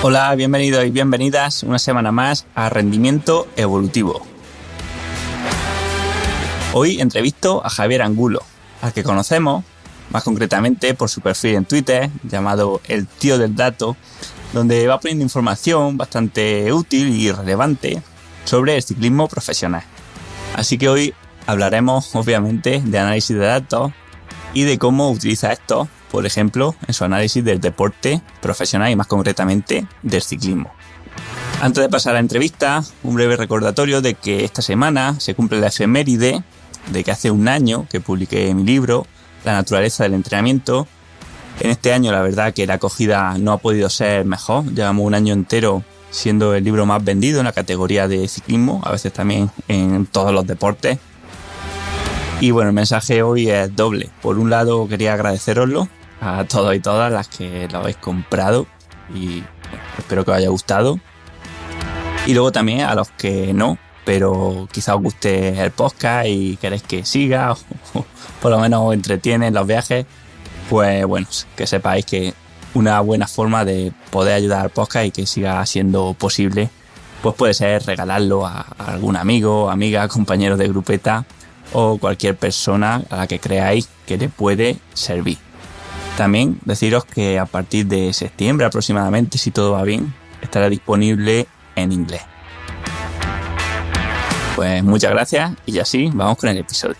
Hola, bienvenidos y bienvenidas una semana más a Rendimiento Evolutivo. Hoy entrevisto a Javier Angulo, al que conocemos más concretamente por su perfil en Twitter llamado El Tío del Dato, donde va poniendo información bastante útil y relevante sobre el ciclismo profesional. Así que hoy hablaremos obviamente de análisis de datos y de cómo utiliza esto, por ejemplo, en su análisis del deporte profesional y más concretamente del ciclismo. Antes de pasar a la entrevista, un breve recordatorio de que esta semana se cumple la efeméride de que hace un año que publiqué mi libro, La naturaleza del entrenamiento. En este año la verdad que la acogida no ha podido ser mejor. Llevamos un año entero siendo el libro más vendido en la categoría de ciclismo, a veces también en todos los deportes. Y bueno, el mensaje hoy es doble. Por un lado quería agradeceroslo a todos y todas las que lo habéis comprado y espero que os haya gustado. Y luego también a los que no, pero quizá os guste el podcast y queréis que siga o por lo menos os entretiene en los viajes, pues bueno, que sepáis que una buena forma de poder ayudar al podcast y que siga siendo posible, pues puede ser regalarlo a algún amigo, amiga, compañero de grupeta o cualquier persona a la que creáis que le puede servir. También deciros que a partir de septiembre aproximadamente, si todo va bien, estará disponible en inglés. Pues muchas gracias y así vamos con el episodio.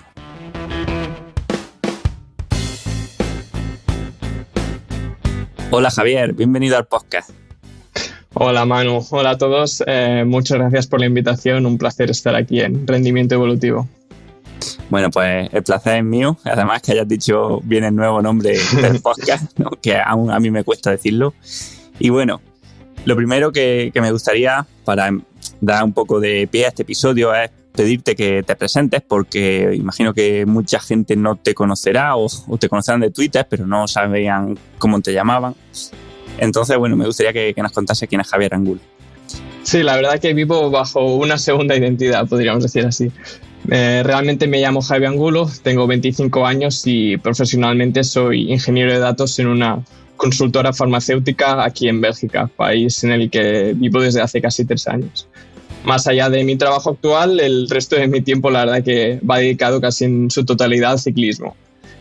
Hola Javier, bienvenido al podcast. Hola Manu, hola a todos, muchas gracias por la invitación, un placer estar aquí en Rendimiento Evolutivo. Bueno, pues el placer es mío, además que hayas dicho bien el nuevo nombre del podcast, ¿no? Que aún a mí me cuesta decirlo. Y bueno, lo primero que me gustaría para dar un poco de pie a este episodio es pedirte que te presentes, porque imagino que mucha gente no te conocerá o te conocerán de Twitter, pero no sabían cómo te llamaban. Entonces, bueno, me gustaría que nos contase quién es Javier Angulo. Sí, la verdad que vivo bajo una segunda identidad, podríamos decir así. Realmente me llamo Javier Angulo, tengo 25 años y profesionalmente soy ingeniero de datos en una consultora farmacéutica aquí en Bélgica, país en el que vivo desde hace casi 3 años. Más allá de mi trabajo actual, el resto de mi tiempo la verdad que va dedicado casi en su totalidad al ciclismo.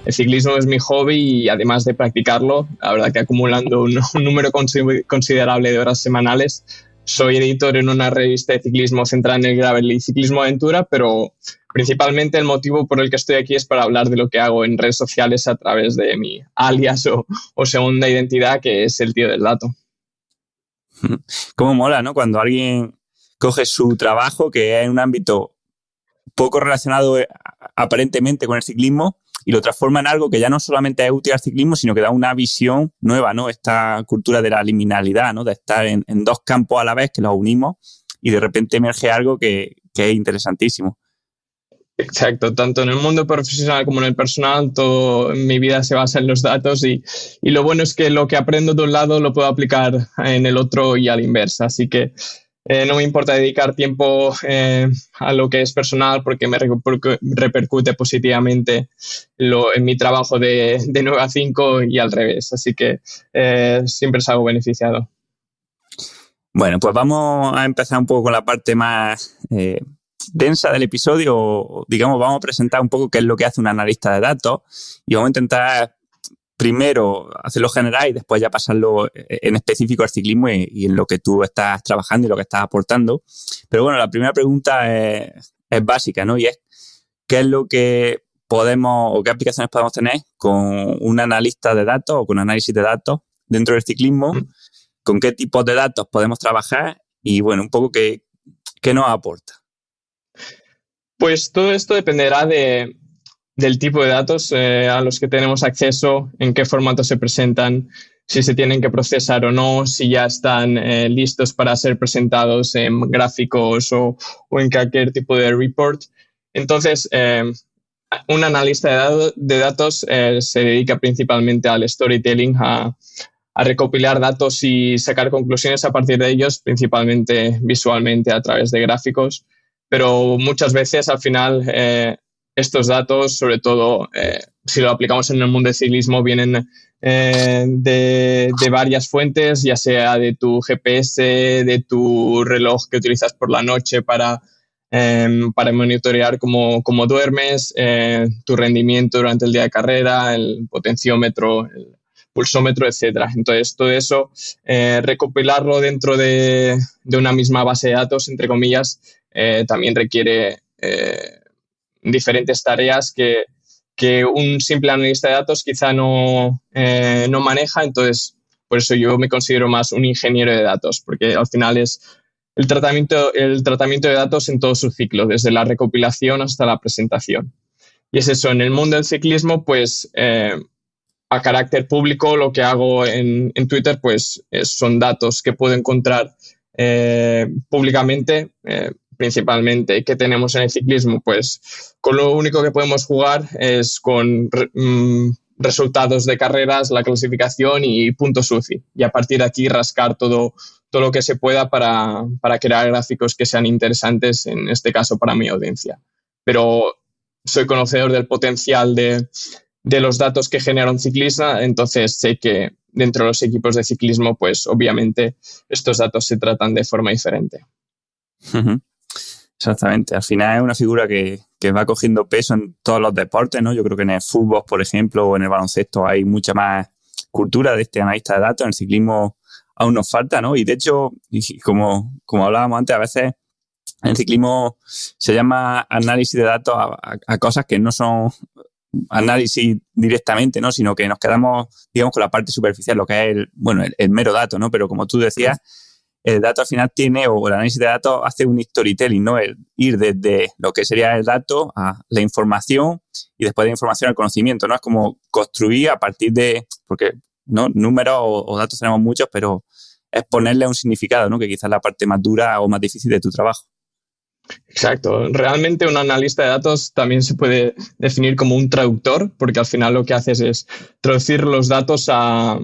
El ciclismo es mi hobby y además de practicarlo, la verdad que acumulando un número considerable de horas semanales. Soy editor en una revista de ciclismo centrada en el gravel y ciclismo aventura, pero principalmente el motivo por el que estoy aquí es para hablar de lo que hago en redes sociales a través de mi alias o segunda identidad, que es el tío del dato. Cómo mola, ¿no? Cuando alguien coge su trabajo, que es en un ámbito poco relacionado aparentemente con el ciclismo, y lo transforma en algo que ya no solamente es útil al ciclismo, sino que da una visión nueva, ¿no? Esta cultura de la liminalidad, ¿no? De estar en dos campos a la vez que los unimos y de repente emerge algo que es interesantísimo. Exacto, tanto en el mundo profesional como en el personal, todo en mi vida se basa en los datos y lo bueno es que lo que aprendo de un lado lo puedo aplicar en el otro y a la inversa, así que no me importa dedicar tiempo a lo que es personal porque me repercute positivamente en mi trabajo de 9 a 5 y al revés. Así que siempre salgo beneficiado. Bueno, pues vamos a empezar un poco con la parte más densa del episodio. Digamos, vamos a presentar un poco qué es lo que hace un analista de datos y vamos a intentar primero hacerlo general y después ya pasarlo en específico al ciclismo y en lo que tú estás trabajando y lo que estás aportando. Pero bueno, la primera pregunta es básica, ¿no? Y es, ¿qué es lo que podemos o qué aplicaciones podemos tener con un analista de datos o con análisis de datos dentro del ciclismo? ¿Con qué tipos de datos podemos trabajar? Y bueno, un poco qué nos aporta. Pues todo esto dependerá del tipo de datos a los que tenemos acceso, en qué formato se presentan, si se tienen que procesar o no, si ya están listos para ser presentados en gráficos o en cualquier tipo de report. Entonces, un analista de datos se dedica principalmente al storytelling, a recopilar datos y sacar conclusiones a partir de ellos, principalmente visualmente a través de gráficos. Pero muchas veces al final estos datos, sobre todo si lo aplicamos en el mundo del ciclismo, vienen de varias fuentes, ya sea de tu GPS, de tu reloj que utilizas por la noche para monitorear cómo duermes, tu rendimiento durante el día de carrera, el potenciómetro, el pulsómetro, etcétera. Entonces, todo eso, recopilarlo dentro de una misma base de datos, entre comillas, también requiere diferentes tareas que un simple analista de datos quizá no maneja. Entonces, por eso yo me considero más un ingeniero de datos, porque al final es el tratamiento de datos en todo su ciclo, desde la recopilación hasta la presentación. Y es eso, en el mundo del ciclismo, pues a carácter público lo que hago en Twitter pues son datos que puedo encontrar públicamente, principalmente. ¿Qué tenemos en el ciclismo? Pues con lo único que podemos jugar es con resultados de carreras, la clasificación y puntos UCI. Y a partir de aquí rascar todo lo que se pueda para crear gráficos que sean interesantes, en este caso para mi audiencia. Pero soy conocedor del potencial de los datos que genera un ciclista, entonces sé que dentro de los equipos de ciclismo, pues obviamente estos datos se tratan de forma diferente. Exactamente. Al final es una figura que va cogiendo peso en todos los deportes, ¿no? Yo creo que en el fútbol, por ejemplo, o en el baloncesto hay mucha más cultura de este analista de datos. En el ciclismo aún nos falta, ¿no? Y de hecho, como hablábamos antes, a veces en el ciclismo se llama análisis de datos a cosas que no son análisis directamente, ¿no? Sino que nos quedamos, digamos, con la parte superficial, lo que es el mero dato, ¿no? Pero como tú decías, el dato al final o el análisis de datos hace un storytelling, ¿no? El ir desde lo que sería el dato a la información y después de la información al conocimiento, ¿no? Es como construir a partir de, porque ¿no? Números o datos tenemos muchos, pero es ponerle un significado, ¿no? Que quizás es la parte más dura o más difícil de tu trabajo. Exacto. Realmente un analista de datos también se puede definir como un traductor, porque al final lo que haces es traducir los datos a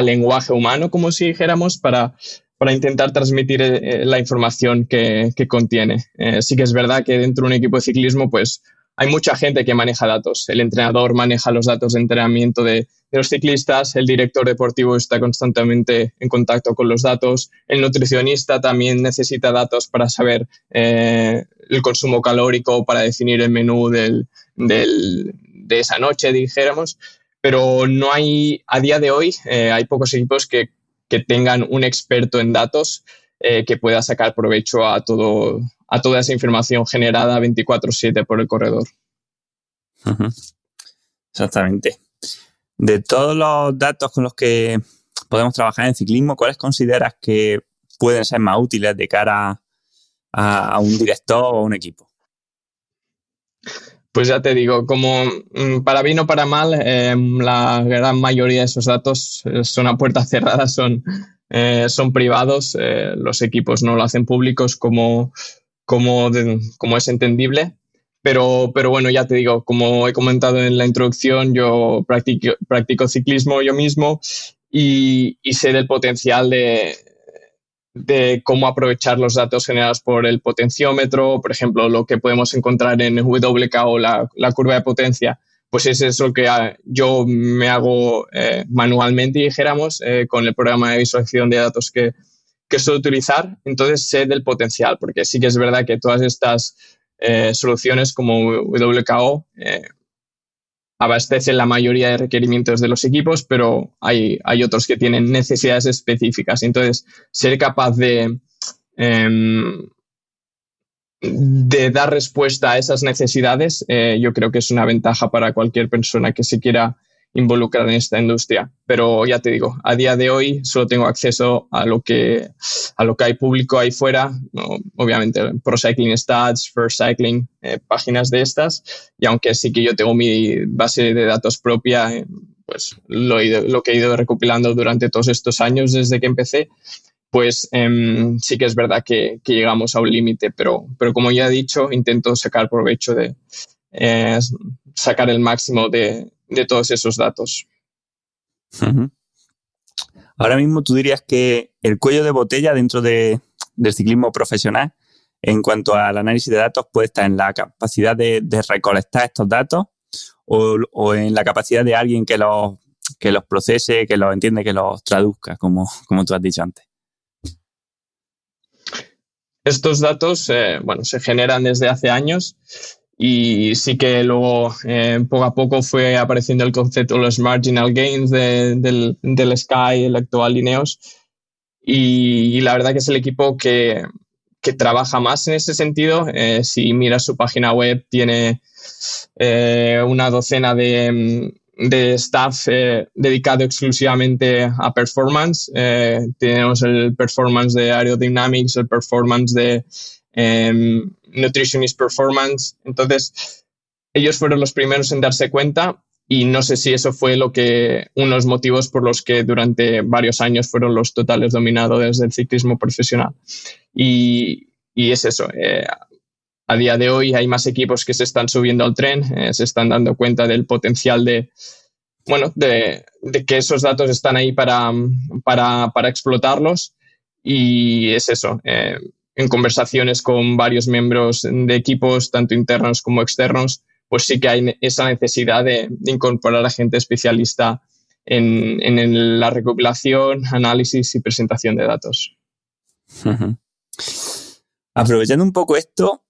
lenguaje humano, como si dijéramos, para intentar transmitir la información que contiene. Sí que es verdad que dentro de un equipo de ciclismo, pues hay mucha gente que maneja datos. El entrenador maneja los datos de entrenamiento de los ciclistas, el director deportivo está constantemente en contacto con los datos, el nutricionista también necesita datos para saber el consumo calórico, para definir el menú de esa noche, dijéramos. Pero no hay, a día de hoy, hay pocos equipos que tengan un experto en datos que pueda sacar provecho a toda esa información generada 24/7 por el corredor. Exactamente. De todos los datos con los que podemos trabajar en ciclismo, ¿cuáles consideras que pueden ser más útiles de cara a un director o un equipo? Pues ya te digo, como para bien o para mal, la gran mayoría de esos datos son a puerta cerrada, son privados. Los equipos no lo hacen públicos como es entendible. Pero bueno, ya te digo, como he comentado en la introducción, yo practico ciclismo yo mismo y sé del potencial de cómo aprovechar los datos generados por el potenciómetro, por ejemplo, lo que podemos encontrar en WKO, la curva de potencia, pues es eso que yo me hago manualmente, dijéramos, con el programa de visualización de datos que suelo utilizar. Entonces sé del potencial, porque sí que es verdad que todas estas soluciones como WKO abastecen la mayoría de requerimientos de los equipos, pero hay otros que tienen necesidades específicas. Entonces, ser capaz de dar respuesta a esas necesidades, yo creo que es una ventaja para cualquier persona que se quiera involucrar en esta industria. Pero ya te digo, a día de hoy solo tengo acceso a lo que hay público ahí fuera, ¿no? Obviamente Pro Cycling Stats, First Cycling, páginas de estas, y aunque sí que yo tengo mi base de datos propia, pues lo que he ido recopilando durante todos estos años desde que empecé, pues sí que es verdad que llegamos a un límite, pero como ya he dicho, intento sacar provecho de sacar el máximo de todos esos datos. Uh-huh. Ahora mismo tú dirías que el cuello de botella dentro del ciclismo profesional en cuanto al análisis de datos puede estar en la capacidad de recolectar estos datos o en la capacidad de alguien que los que los procese, que los entiende, que los traduzca, como tú has dicho antes. Estos datos, se generan desde hace años y sí que luego poco a poco fue apareciendo el concepto de los marginal gains del Sky, el actual Ineos, y la verdad que es el equipo que trabaja más en ese sentido. Si miras su página web, tiene una docena de staff dedicado exclusivamente a performance. Tenemos el performance de aerodynamics, el performance de nutritionist performance. Entonces, ellos fueron los primeros en darse cuenta y no sé si eso fue unos motivos por los que durante varios años fueron los totales dominadores del ciclismo profesional. Y es eso. A día de hoy hay más equipos que se están subiendo al tren, se están dando cuenta del potencial de que esos datos están ahí para explotarlos, y es eso. En conversaciones con varios miembros de equipos, tanto internos como externos, pues sí que hay esa necesidad de incorporar a gente especialista en la recopilación, análisis y presentación de datos. Aprovechando un poco esto,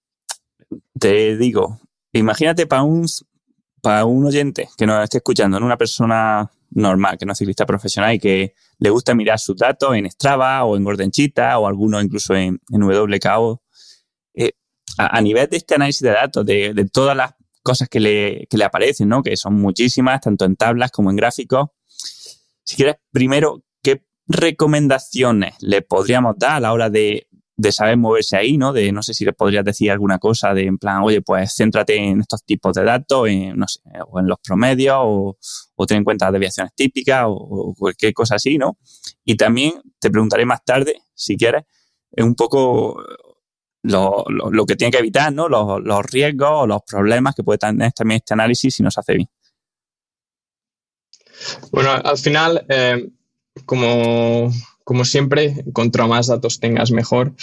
te digo, imagínate para un oyente que nos esté escuchando, ¿no? Una persona normal, que no es ciclista profesional y que le gusta mirar sus datos en Strava o en Gordon Cheetah o algunos incluso en WKO. A nivel de este análisis de datos, de todas las cosas que le aparecen, ¿no? Que son muchísimas, tanto en tablas como en gráficos. Si quieres, primero, ¿qué recomendaciones le podríamos dar a la hora de saber moverse ahí, ¿no? No sé si le podrías decir alguna cosa en plan, oye, pues céntrate en estos tipos de datos, no sé, o en los promedios, o ten en cuenta las desviaciones típicas, o cualquier cosa así, ¿no? Y también te preguntaré más tarde, si quieres, un poco lo que tiene que evitar, ¿no? Los riesgos o los problemas que puede tener también este análisis si no se hace bien. Bueno, al final, como siempre, cuanto más datos tengas, mejor.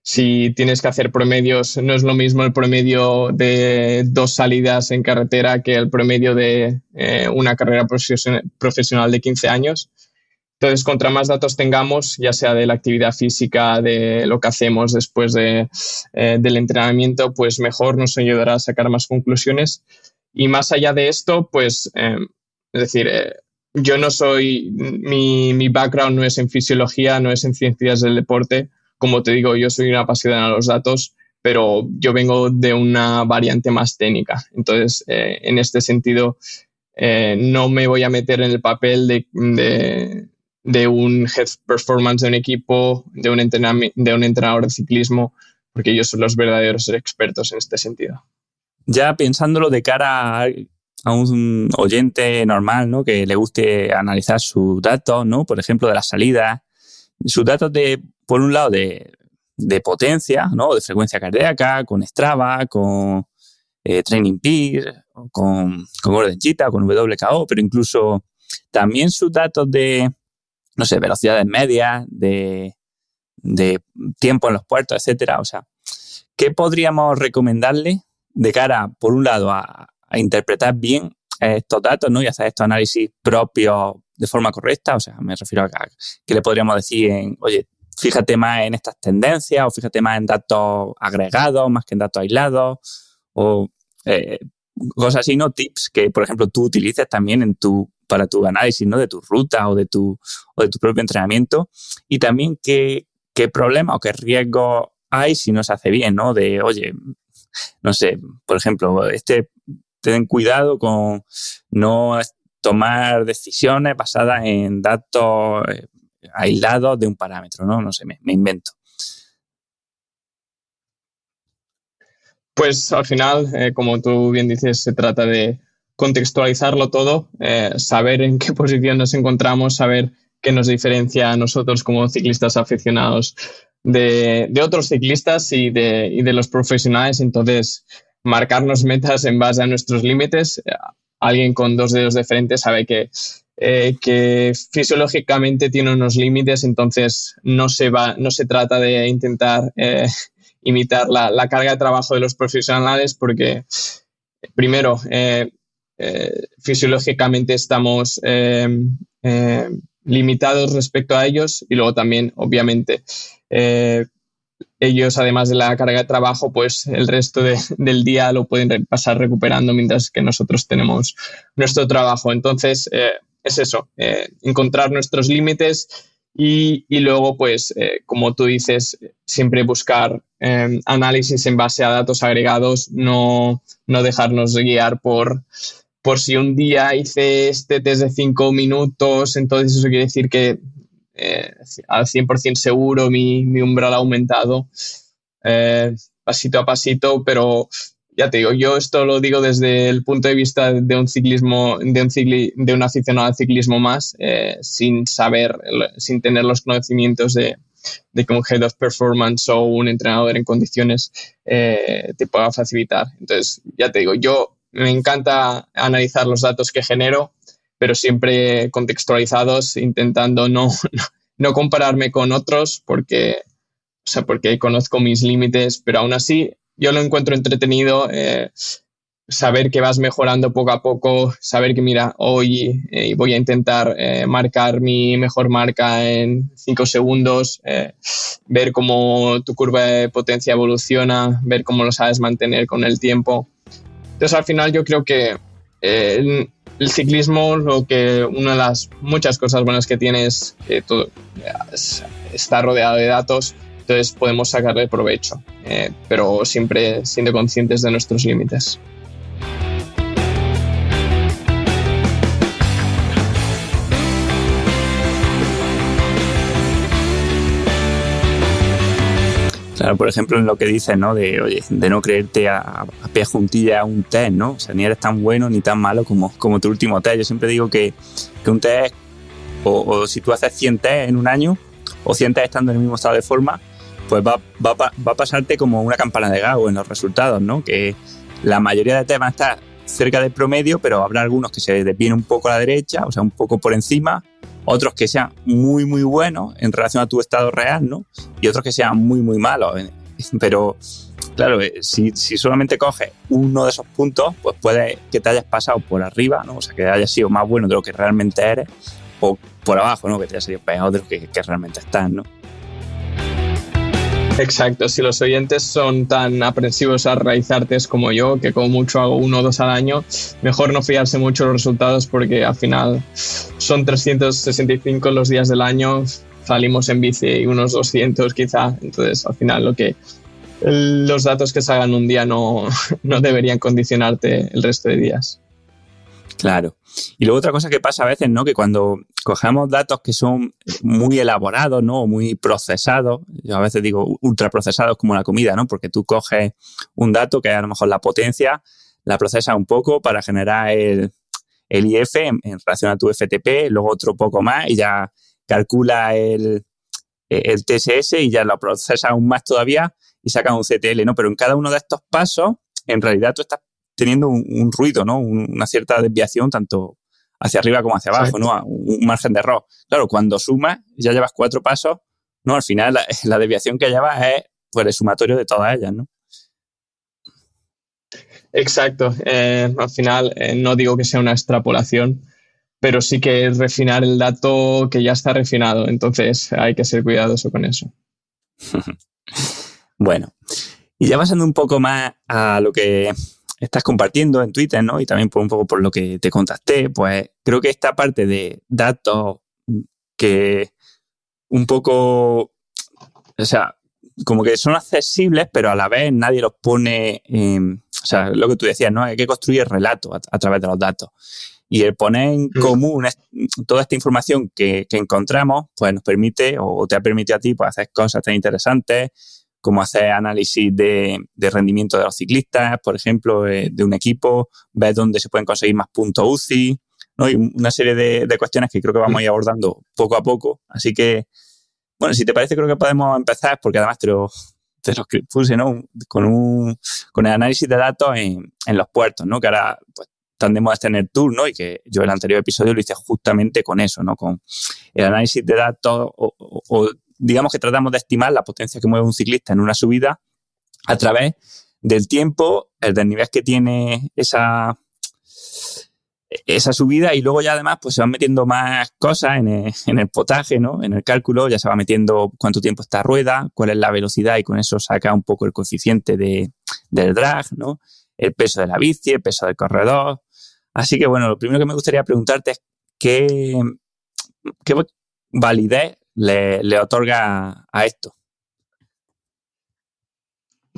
Si tienes que hacer promedios, no es lo mismo el promedio de 2 salidas en carretera que el promedio de una carrera profesional de 15 años. Entonces, contra más datos tengamos, ya sea de la actividad física, de lo que hacemos después del entrenamiento, pues mejor nos ayudará a sacar más conclusiones. Y más allá de esto, pues, es decir, yo no soy, mi background no es en fisiología, no es en ciencias del deporte. Como te digo, yo soy un apasionado de los datos, pero yo vengo de una variante más técnica. Entonces, en este sentido, no me voy a meter en el papel de un head performance de un equipo, de un entrenador de ciclismo, porque ellos son los verdaderos expertos en este sentido. Ya pensándolo de cara a un oyente normal, ¿no? Que le guste analizar sus datos, ¿no? Por ejemplo, de las salidas, sus datos por un lado, de potencia, ¿no? De frecuencia cardíaca, con Strava, con Training Peaks, con Gordon Cheetah, con WKO, pero incluso también sus datos de, no sé, velocidades medias, de tiempo en los puertos, etcétera. O sea, ¿qué podríamos recomendarle de cara, por un lado, a interpretar bien estos datos, ¿no? Y hacer estos análisis propios de forma correcta? O sea, me refiero a que le podríamos decir oye, fíjate más en estas tendencias, o fíjate más en datos agregados más que en datos aislados, o cosas así, ¿no? Tips que, por ejemplo, tú utilices también para tu análisis, ¿no? De tu ruta o de tu propio entrenamiento. Y también qué problemas o qué riesgos hay si no se hace bien, ¿no? De, oye, no sé, por ejemplo, ten cuidado con no tomar decisiones basadas en datos aislados de un parámetro, ¿no? No sé, me invento. Pues al final, como tú bien dices, se trata de contextualizarlo todo, saber en qué posición nos encontramos, saber qué nos diferencia a nosotros como ciclistas aficionados de otros ciclistas y de los profesionales. Entonces, marcarnos metas en base a nuestros límites. Alguien con 2 dedos de frente sabe que fisiológicamente tiene unos límites, entonces no se trata de intentar imitar la carga de trabajo de los profesionales, porque primero, fisiológicamente estamos limitados respecto a ellos, y luego también, obviamente, ellos, además de la carga de trabajo, pues el resto del día lo pueden pasar recuperando, mientras que nosotros tenemos nuestro trabajo. Entonces, es eso, encontrar nuestros límites y luego, pues, como tú dices, siempre buscar análisis en base a datos agregados, no dejarnos guiar por si un día hice este test de 5 minutos, entonces eso quiere decir que al 100% seguro mi umbral ha aumentado, pasito a pasito, pero ya te digo, yo esto lo digo desde el punto de vista de un ciclismo, de un aficionado al ciclismo más, sin saber, sin tener los conocimientos de que un Head of Performance o un entrenador en condiciones te pueda facilitar. Entonces, ya te digo, yo me encanta analizar los datos que genero, pero siempre contextualizados, intentando no compararme con otros porque conozco mis límites, pero aún así yo lo encuentro entretenido, saber que vas mejorando poco a poco, saber que, mira, hoy voy a intentar marcar mi mejor marca en 5 segundos, ver cómo tu curva de potencia evoluciona, ver cómo lo sabes mantener con el tiempo. Entonces, al final, yo creo que el ciclismo, una de las muchas cosas buenas que tiene es que todo está rodeado de datos, entonces podemos sacarle provecho, pero siempre siendo conscientes de nuestros límites. Claro, por ejemplo, en lo que dices, ¿no? De no creerte a pie juntilla un test, ¿no? O sea, ni eres tan bueno ni tan malo como tu último test. Yo siempre digo que un test, o si tú haces 100 test en un año, o 100 test estando en el mismo estado de forma, pues va a pasarte como una campana de Gauss en los resultados, ¿no? Que la mayoría de test van a estar cerca del promedio, pero habrá algunos que se desvíen un poco a la derecha, o sea, un poco por encima, otros que sean muy, muy buenos en relación a tu estado real, ¿no? Y otros que sean muy, muy malos. Pero, claro, si solamente coges uno de esos puntos, pues puede que te hayas pasado por arriba, ¿no? O sea, que hayas sido más bueno de lo que realmente eres, o por abajo, ¿no? Que te hayas sido peor de lo que realmente estás, ¿no? Exacto, si los oyentes son tan aprensivos a realizar test como yo, que como mucho hago 1 o 2 al año, mejor no fiarse mucho de los resultados, porque al final son 365 los días del año, salimos en bici y unos 200 quizá, entonces al final los datos que salgan un día no deberían condicionarte el resto de días. Claro. Y luego otra cosa que pasa a veces, ¿no? Que cuando cogemos datos que son muy elaborados, ¿no? O muy procesados, yo a veces digo ultraprocesados como la comida, ¿no? Porque tú coges un dato que es a lo mejor la potencia, la procesas un poco para generar el IF en relación a tu FTP, luego otro poco más y ya calcula el TSS y ya lo procesas aún más todavía y sacas un CTL, ¿no? Pero en cada uno de estos pasos, en realidad tú estás teniendo un ruido, ¿no? Una cierta desviación tanto hacia arriba como hacia abajo, ¿no? Un margen de error. Claro, cuando sumas, ya llevas 4 pasos, ¿no? Al final la desviación que llevas es pues el sumatorio de todas ellas, ¿no? Exacto. Al final, no digo que sea una extrapolación, pero sí que es refinar el dato que ya está refinado. Entonces hay que ser cuidadoso con eso. Bueno, y ya pasando un poco más a lo que estás compartiendo en Twitter, ¿no? Y también un poco por lo que te contacté, pues creo que esta parte de datos que un poco, o sea, como que son accesibles, pero a la vez nadie los pone, o sea, lo que tú decías, ¿no? Hay que construir relatos a través de los datos. Y el poner en común toda esta información que encontramos, pues nos permite, o te ha permitido a ti, pues hacer cosas tan interesantes, como hacer análisis de rendimiento de los ciclistas, por ejemplo, de un equipo, ver dónde se pueden conseguir más puntos UCI, ¿no? Y una serie de cuestiones que creo que vamos a ir abordando poco a poco. Así que, bueno, si te parece, creo que podemos empezar, porque además te los puse, ¿no? Con el análisis de datos en los puertos, ¿no? Que ahora pues tendemos a tener tour, ¿no? Y que yo el anterior episodio lo hice justamente con eso, ¿no? Con el análisis de datos o digamos que tratamos de estimar la potencia que mueve un ciclista en una subida a través del tiempo, el desnivel que tiene esa esa subida y luego ya además pues se van metiendo más cosas en el potaje, ¿no? En el cálculo ya se va metiendo cuánto tiempo está rueda, cuál es la velocidad y con eso saca un poco el coeficiente del drag, ¿no? El peso de la bici, el peso del corredor. Así que bueno, lo primero que me gustaría preguntarte es qué validez le otorga a esto.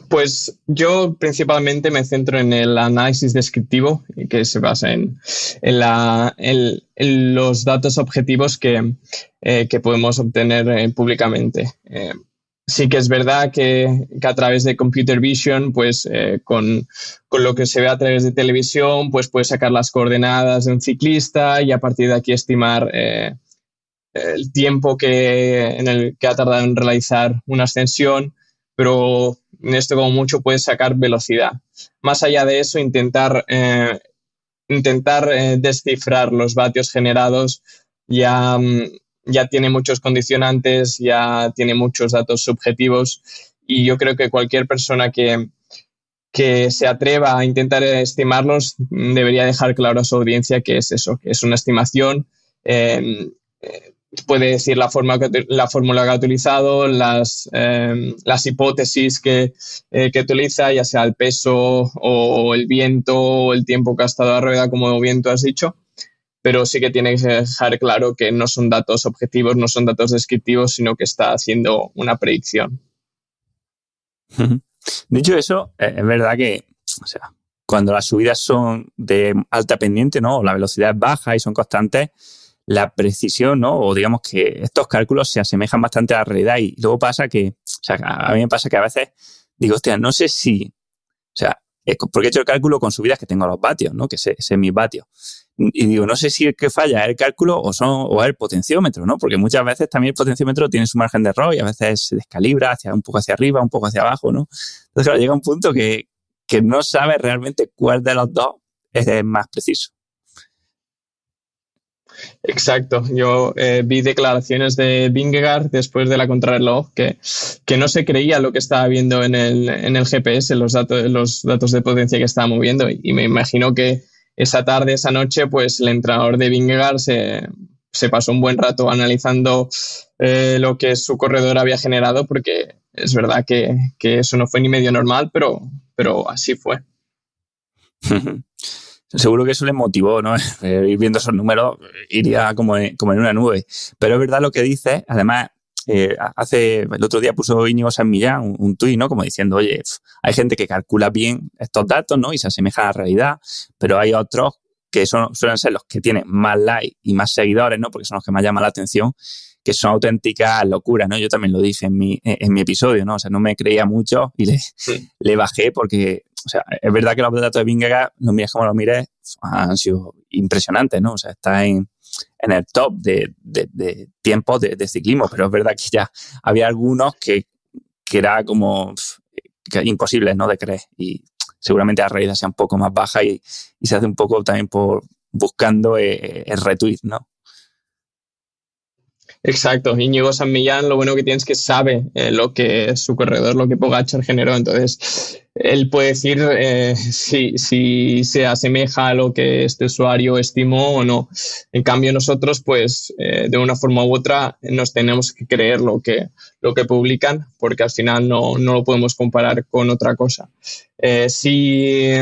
Pues yo principalmente me centro en el análisis descriptivo, que se basa en los datos objetivos que podemos obtener públicamente. Sí que es verdad que a través de Computer Vision, pues con lo que se ve a través de televisión, pues puedes sacar las coordenadas de un ciclista y a partir de aquí estimar el tiempo en el que ha tardado en realizar una ascensión, pero en esto como mucho puedes sacar velocidad. Más allá de eso, intentar descifrar los vatios generados ya tiene muchos condicionantes, ya tiene muchos datos subjetivos y yo creo que cualquier persona que se atreva a intentar estimarlos debería dejar claro a su audiencia que es eso, que es una estimación. Puede decir la fórmula que ha utilizado, las hipótesis que utiliza, ya sea el peso o el viento o el tiempo que ha estado a rueda, como bien tú has dicho, pero sí que tiene que dejar claro que no son datos objetivos, no son datos descriptivos, sino que está haciendo una predicción. Dicho eso, es verdad que, o sea, cuando las subidas son de alta pendiente, ¿no? O la velocidad es baja y son constantes, la precisión, ¿no? O digamos que estos cálculos se asemejan bastante a la realidad y luego pasa que, o sea, a mí me pasa que a veces digo, hostia, no sé si, o sea, porque he hecho el cálculo con subidas que tengo los vatios, ¿no? Que ese es mi vatio. Y digo, no sé si el que falla es el cálculo o es el potenciómetro, ¿no? Porque muchas veces también el potenciómetro tiene su margen de error y a veces se descalibra un poco hacia arriba, un poco hacia abajo, ¿no? Entonces, claro, llega un punto que no sabes realmente cuál de los dos es más preciso. Exacto. Yo vi declaraciones de Vingegaard después de la contrarreloj que no se creía lo que estaba viendo en el GPS, los datos de potencia que estaba moviendo. Y me imagino que esa tarde, esa noche, pues el entrenador de Vingegaard se pasó un buen rato analizando lo que su corredor había generado, porque es verdad que eso no fue ni medio normal, pero así fue. Seguro que eso les motivó, ¿no? Ir viendo esos números iría como en una nube. Pero es verdad lo que dices. Además, el otro día puso Íñigo San Millán un tuit, ¿no? Como diciendo, oye, hay gente que calcula bien estos datos, ¿no? Y se asemeja a la realidad, pero hay otros que suelen ser los que tienen más likes y más seguidores, ¿no? Porque son los que más llaman la atención, que son auténticas locuras, ¿no? Yo también lo dije en mi episodio, ¿no? O sea, no me creía mucho y le bajé porque, o sea, es verdad que los datos de Vingegaard, los mires como los mires, han sido impresionantes, ¿no? O sea, está en el top de tiempos de ciclismo, pero es verdad que ya había algunos que era como imposibles, ¿no? De creer y seguramente la realidad sea un poco más baja y se hace un poco también por buscando el retweet, ¿no? Exacto. Íñigo San Millán, lo bueno que tiene es que sabe lo que su corredor, lo que Pogačar generó. Entonces, él puede decir si se asemeja a lo que este usuario estimó o no. En cambio, nosotros, pues, de una forma u otra, nos tenemos que creer lo que publican, porque al final no lo podemos comparar con otra cosa. Si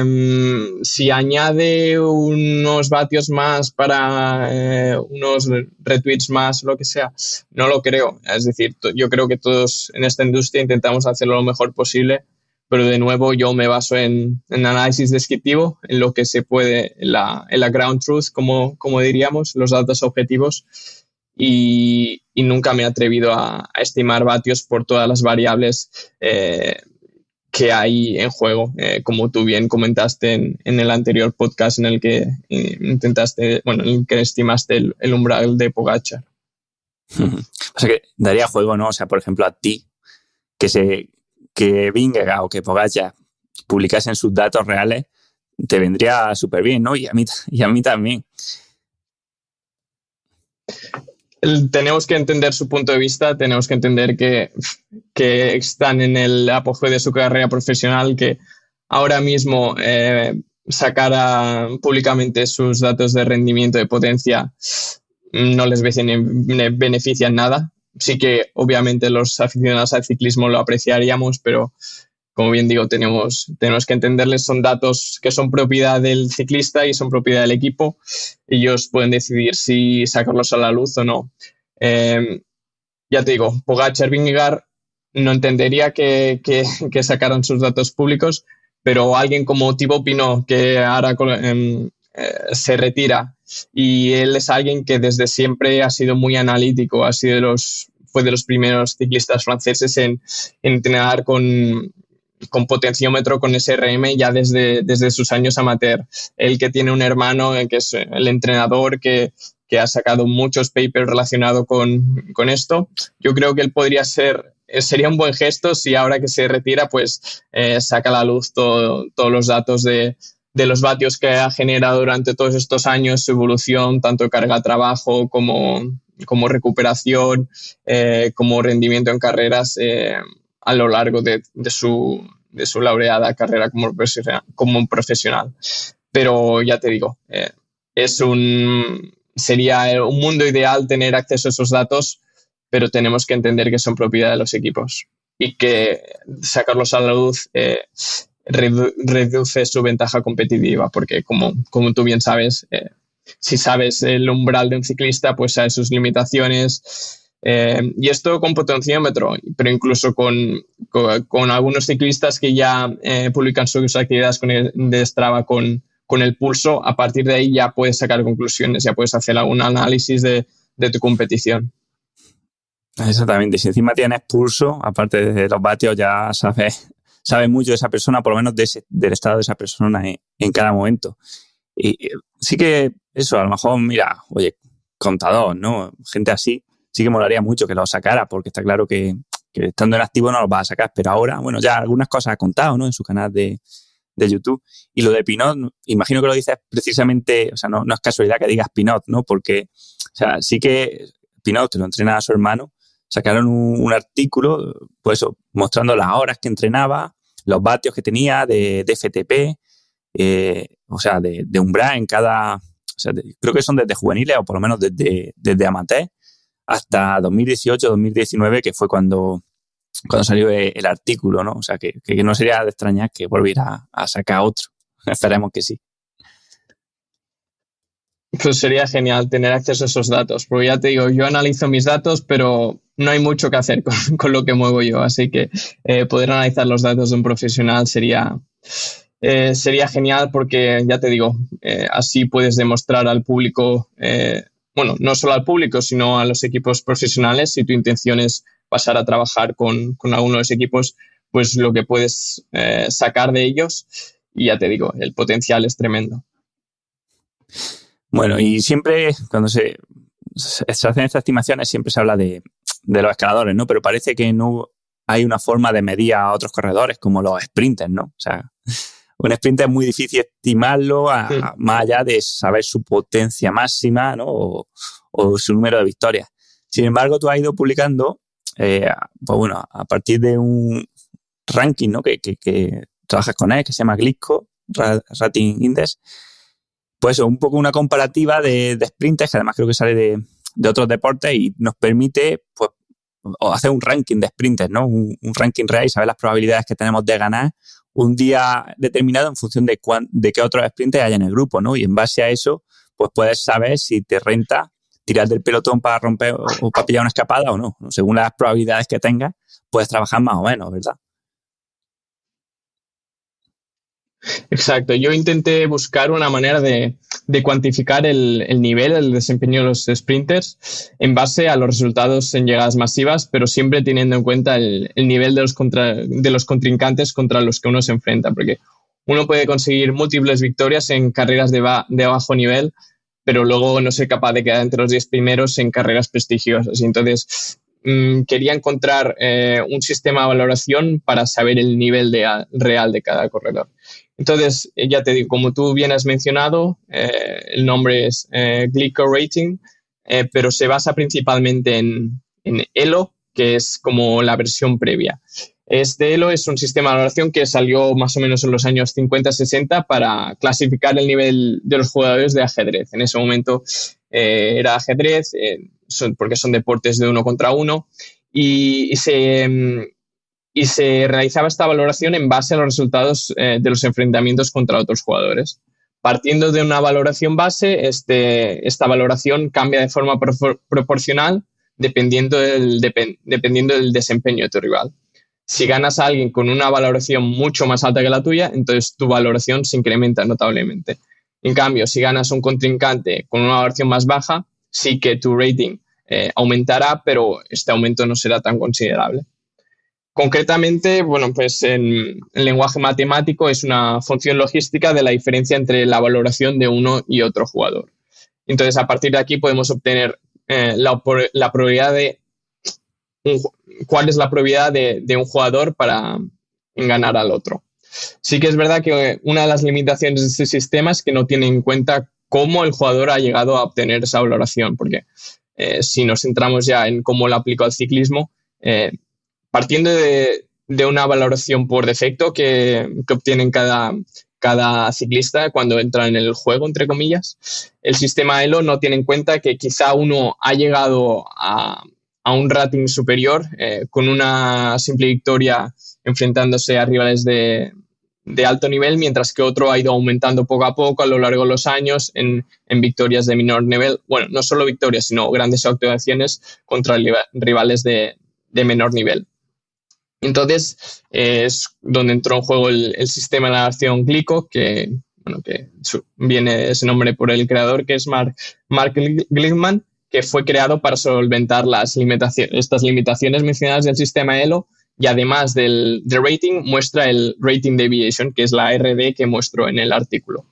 añade unos vatios más para unos retweets más, lo que sea, no lo creo. Es decir, yo creo que todos en esta industria intentamos hacerlo lo mejor posible, pero de nuevo yo me baso en análisis descriptivo, en lo que se puede, en la ground truth, como diríamos, los datos objetivos, y nunca me he atrevido a estimar vatios por todas las variables que hay en juego, como tú bien comentaste en el anterior podcast en el que en el que estimaste el umbral de Pogačar. O sea que daría juego, ¿no? O sea, por ejemplo, a ti, que Vingegaard o que Pogačar publicasen sus datos reales, te vendría súper bien, ¿no? Y a mí también. Tenemos que entender su punto de vista, tenemos que entender que están en el apogeo de su carrera profesional, que ahora mismo sacara públicamente sus datos de rendimiento de potencia no les benefician nada. Sí que obviamente los aficionados al ciclismo lo apreciaríamos, pero como bien digo, tenemos que entenderles, son datos que son propiedad del ciclista y son propiedad del equipo. Ellos pueden decidir si sacarlos a la luz o no. Ya te digo, Pogačar, Vingegaard no entendería que sacaran sus datos públicos, pero alguien como Thibaut Pinot, que ahora se retira, y él es alguien que desde siempre ha sido muy analítico, fue de los primeros ciclistas franceses en entrenar con potenciómetro, con SRM, ya desde sus años amateur. Él, que tiene un hermano que es el entrenador, que ha sacado muchos papers relacionados con esto. Yo creo que él sería un buen gesto si ahora que se retira, pues saca a la luz todos los datos de los vatios que ha generado durante todos estos años, su evolución, tanto carga-trabajo como recuperación, como rendimiento en carreras a lo largo de su laureada carrera como profesional. Pero ya te digo, sería un mundo ideal tener acceso a esos datos, pero tenemos que entender que son propiedad de los equipos y que sacarlos a la luz reduce su ventaja competitiva, porque como tú bien sabes, si sabes el umbral de un ciclista, pues sabes sus limitaciones. Y esto con potenciómetro, pero incluso con algunos ciclistas que ya publican sus actividades de Strava con el pulso. A partir de ahí ya puedes sacar conclusiones, ya puedes hacer algún análisis de tu competición. Exactamente. Si encima tienes pulso, aparte de los vatios, ya sabes mucho de esa persona, por lo menos del estado de esa persona en cada momento. Y sí que eso, a lo mejor, mira, oye, contador, ¿no? Gente así, sí que molaría mucho que lo sacara, porque está claro que estando en activo no los va a sacar. Pero ahora, bueno, ya algunas cosas ha contado, ¿no? En su canal de YouTube. Y lo de Pinot, imagino que lo dices precisamente, o sea, no es casualidad que digas Pinot, ¿no? Porque, o sea, sí que Pinot, que lo entrena a su hermano, sacaron un artículo, pues eso, mostrando las horas que entrenaba, los vatios que tenía de FTP, o sea, de umbral en cada, o sea, creo que son desde juveniles o por lo menos desde amateur hasta 2018-2019, que fue cuando salió el artículo, ¿no? O sea, que no sería de extrañar que volviera a sacar otro. Esperemos que sí. Pues sería genial tener acceso a esos datos, porque ya te digo, yo analizo mis datos, pero no hay mucho que hacer con lo que muevo yo, así que poder analizar los datos de un profesional sería genial, porque ya te digo, así puedes demostrar al público, bueno, no solo al público, sino a los equipos profesionales, si tu intención es pasar a trabajar con alguno de los equipos, pues lo que puedes sacar de ellos, y ya te digo, el potencial es tremendo. Bueno, y siempre cuando se hacen estas estimaciones siempre se habla de los escaladores, ¿no? Pero parece que no hay una forma de medir a otros corredores como los sprinters, ¿no? O sea, un sprinter es muy difícil estimarlo más allá de saber su potencia máxima, ¿no? O su número de victorias. Sin embargo, tú has ido publicando, pues bueno, a partir de un ranking, ¿no? que trabajas con él, que se llama Glisco Rating Index. Pues un poco una comparativa de sprinters, que además creo que sale de otros deportes y nos permite pues hacer un ranking de sprinters, ¿no? Un ranking real y saber las probabilidades que tenemos de ganar un día determinado en función de qué otros sprinters hay en el grupo, ¿no? Y en base a eso, pues puedes saber si te renta tirar del pelotón para romper o para pillar una escapada o no. Según las probabilidades que tengas, puedes trabajar más o menos, ¿verdad? Exacto. Yo intenté buscar una manera de cuantificar el nivel, el desempeño de los sprinters en base a los resultados en llegadas masivas, pero siempre teniendo en cuenta el nivel de los contrincantes contra los que uno se enfrenta, porque uno puede conseguir múltiples victorias en carreras de bajo nivel, pero luego no ser capaz de quedar entre los 10 primeros en carreras prestigiosas. Y entonces quería encontrar un sistema de valoración para saber el nivel real de cada corredor. Entonces, ya te digo, como tú bien has mencionado, el nombre es Glisco Rating, pero se basa principalmente en Elo, que es como la versión previa. Este ELO es un sistema de valoración que salió más o menos en los años 50-60 para clasificar el nivel de los jugadores de ajedrez. En ese momento era ajedrez, porque son deportes de 1 contra 1, y se realizaba esta valoración en base a los resultados de los enfrentamientos contra otros jugadores. Partiendo de una valoración base, esta valoración cambia de forma proporcional dependiendo del desempeño de tu rival. Si ganas a alguien con una valoración mucho más alta que la tuya, entonces tu valoración se incrementa notablemente. En cambio, si ganas a un contrincante con una valoración más baja, sí que tu rating aumentará, pero este aumento no será tan considerable. Concretamente, bueno, pues en el lenguaje matemático es una función logística de la diferencia entre la valoración de uno y otro jugador. Entonces, a partir de aquí podemos obtener la probabilidad de cuál es la probabilidad de un jugador para ganar al otro. Sí que es verdad que una de las limitaciones de este sistema es que no tiene en cuenta cómo el jugador ha llegado a obtener esa valoración, porque si nos centramos ya en cómo lo aplico al ciclismo, partiendo de una valoración por defecto que obtienen cada ciclista cuando entra en el juego, entre comillas, el sistema ELO no tiene en cuenta que quizá uno ha llegado a un rating superior con una simple victoria enfrentándose a rivales de alto nivel, mientras que otro ha ido aumentando poco a poco a lo largo de los años en victorias de menor nivel. Bueno, no solo victorias, sino grandes actuaciones contra rivales de menor nivel. Entonces, es donde entró en juego el sistema de valoración Glico, que viene ese nombre por el creador, que es Mark Glickman, que fue creado para solventar estas limitaciones mencionadas del sistema ELO, y además del rating, muestra el rating deviation, que es la RD que muestro en el artículo.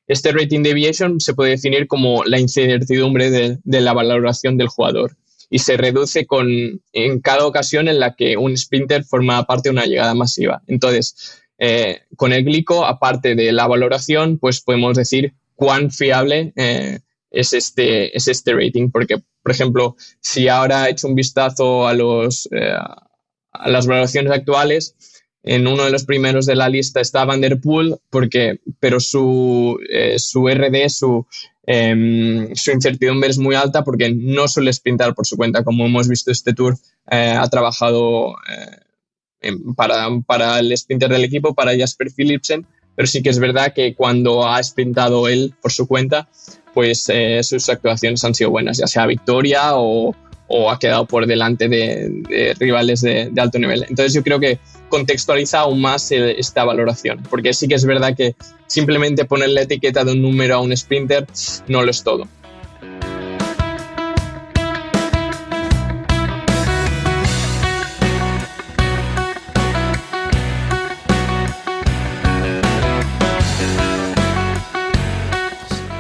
Este rating deviation se puede definir como la incertidumbre de la valoración del jugador, y se reduce en cada ocasión en la que un sprinter forma parte de una llegada masiva. Entonces, con el Glico, aparte de la valoración, pues podemos decir cuán fiable es este rating, porque, por ejemplo, si ahora he hecho un vistazo a las valoraciones actuales, en uno de los primeros de la lista está Van der Poel, pero su RD, su incertidumbre es muy alta porque no suele sprintar por su cuenta. Como hemos visto, este Tour ha trabajado para el sprinter del equipo, para Jasper Philipsen, pero sí que es verdad que cuando ha sprintado él por su cuenta, pues sus actuaciones han sido buenas, ya sea victoria o ha quedado por delante de rivales de alto nivel. Entonces yo creo que contextualiza aún más esta valoración, porque sí que es verdad que simplemente poner la etiqueta de un número a un sprinter no lo es todo.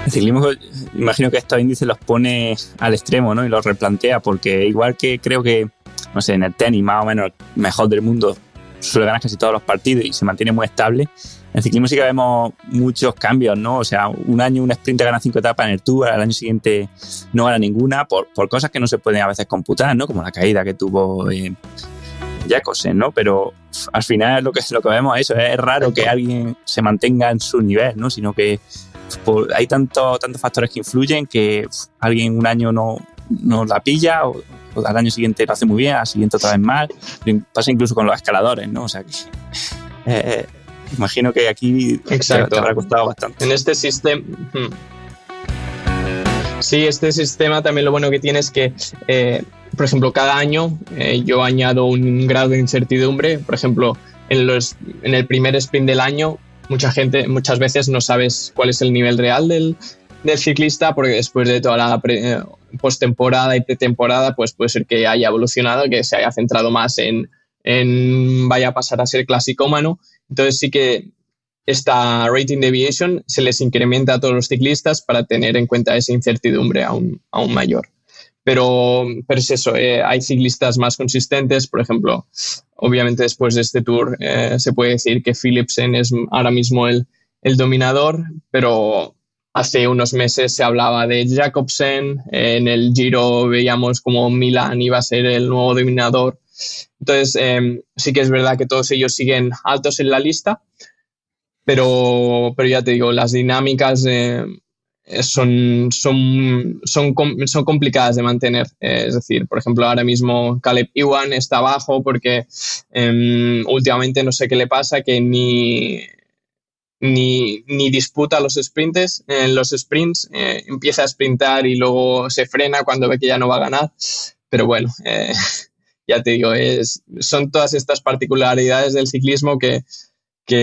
El ciclismo, imagino que estos índices los pone al extremo, ¿no? Y los replantea, porque igual que creo que, no sé, en el tenis más o menos el mejor del mundo suele ganar casi todos los partidos y se mantiene muy estable, en el ciclismo sí que vemos muchos cambios, ¿no? O sea, un año un sprinter gana 5 etapas en el Tour, al año siguiente no gana ninguna por cosas que no se pueden a veces computar, ¿no? Como la caída que tuvo Jacobsen, ¿no? Pero al final lo que vemos es eso, es raro que alguien se mantenga en su nivel, ¿no? Sino que hay tantos factores que influyen que alguien un año no la pilla o al año siguiente lo hace muy bien, al siguiente otra vez mal. Pasa incluso con los escaladores, ¿no? O sea que imagino que aquí te habrá costado bastante. En este sistema... Sí, este sistema también lo bueno que tiene es que, por ejemplo, cada año yo añado un grado de incertidumbre. Por ejemplo, en el primer sprint del año, muchas veces no sabes cuál es el nivel real del ciclista, porque después de toda la postemporada y pretemporada, pues puede ser que haya evolucionado, que se haya centrado más en vaya a pasar a ser clasicómano. Entonces sí que esta rating deviation se les incrementa a todos los ciclistas para tener en cuenta esa incertidumbre aún mayor. Pero es eso, hay ciclistas más consistentes. Por ejemplo, obviamente después de este Tour se puede decir que Philipsen es ahora mismo el dominador, pero hace unos meses se hablaba de Jacobsen, en el Giro veíamos como Milan iba a ser el nuevo dominador, Entonces, sí que es verdad que todos ellos siguen altos en la lista, pero ya te digo, las dinámicas son complicadas de mantener. Es decir, por ejemplo, ahora mismo Caleb Ewan está abajo porque últimamente no sé qué le pasa, que ni disputa los sprints, empieza a sprintar y luego se frena cuando ve que ya no va a ganar. Pero bueno, ya te digo, son todas estas particularidades del ciclismo que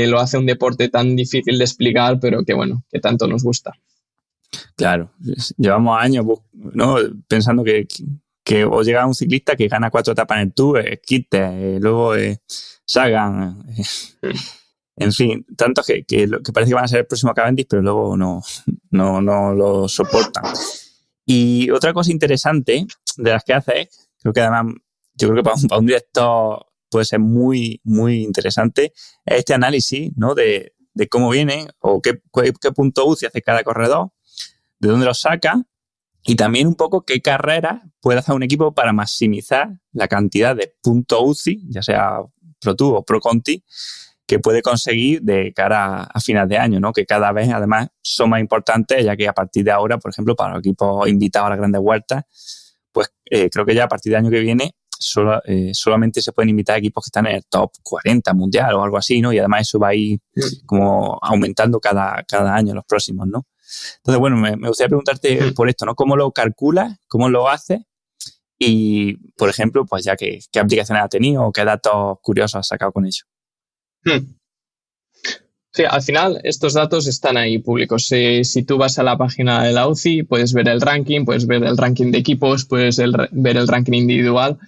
lo hace un deporte tan difícil de explicar, pero que bueno, que tanto nos gusta. Claro, llevamos años, ¿no?, pensando que o llega un ciclista que gana 4 etapas en el Tour, Kittel, luego Sagan, en fin, tantos que parece que van a ser el próximo Cavendish, pero luego no lo soportan. Y otra cosa interesante de las que haces, creo que además, yo creo que para un director puede ser muy, muy interesante, es este análisis, ¿no?, de cómo viene o qué punto UCI hace cada corredor, de dónde lo saca y también un poco qué carrera puede hacer un equipo para maximizar la cantidad de puntos UCI, ya sea Pro Tour o Pro Conti, que puede conseguir de cara a final de año, ¿no? Que cada vez además son más importantes, ya que a partir de ahora, por ejemplo, para los equipos invitados a las grandes vueltas, pues creo que ya a partir del año que viene solamente se pueden invitar equipos que están en el top 40 mundial o algo así, ¿no? Y además eso va a ir como aumentando cada año en los próximos, ¿no? Entonces, bueno, me gustaría preguntarte por esto, ¿no? ¿Cómo lo calculas? ¿Cómo lo haces? Y, por ejemplo, pues ya qué aplicaciones ha tenido o qué datos curiosos has sacado con ello. Sí, al final estos datos están ahí públicos. Si tú vas a la página de la UCI, puedes ver el ranking, puedes ver el ranking de equipos, puedes ver el ranking individual,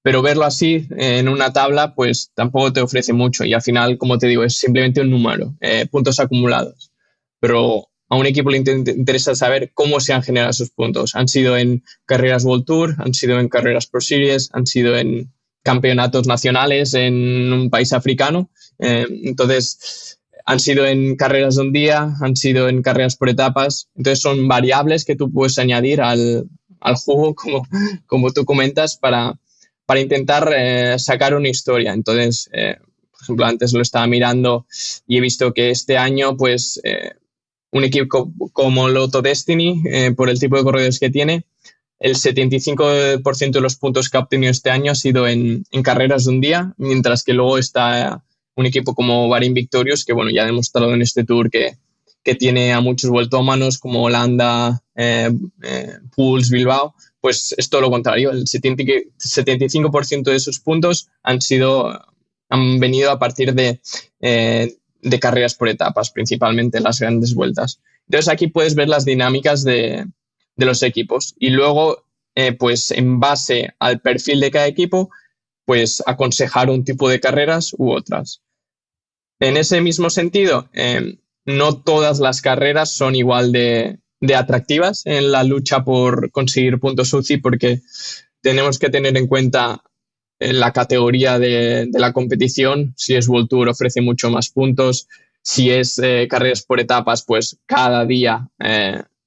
pero verlo así en una tabla pues tampoco te ofrece mucho y al final, como te digo, es simplemente un número, puntos acumulados. Pero a un equipo le interesa saber cómo se han generado esos puntos. Han sido en carreras World Tour, han sido en carreras Pro Series, han sido en campeonatos nacionales en un país africano. Entonces, han sido en carreras de un día, han sido en carreras por etapas. Entonces, son variables que tú puedes añadir al juego, como tú comentas, para intentar sacar una historia. Entonces, por ejemplo, antes lo estaba mirando y he visto que este año, pues, un equipo como Lotto Destiny, por el tipo de corredores que tiene, el 75% de los puntos que ha obtenido este año ha sido en carreras de un día, mientras que luego está un equipo como Bahrain Victorious, que bueno, ya ha demostrado en este Tour que tiene a muchos vueltómanos como Holanda, Puls, Bilbao. Pues es todo lo contrario, el 75% de esos puntos han venido a partir de carreras por etapas, principalmente en las grandes vueltas. Entonces aquí puedes ver las dinámicas de los equipos y luego, pues en base al perfil de cada equipo, pues aconsejar un tipo de carreras u otras. En ese mismo sentido, no todas las carreras son igual de atractivas en la lucha por conseguir puntos UCI, porque tenemos que tener en cuenta la categoría de la competición. Si es World Tour ofrece mucho más puntos, si es carreras por etapas, pues cada día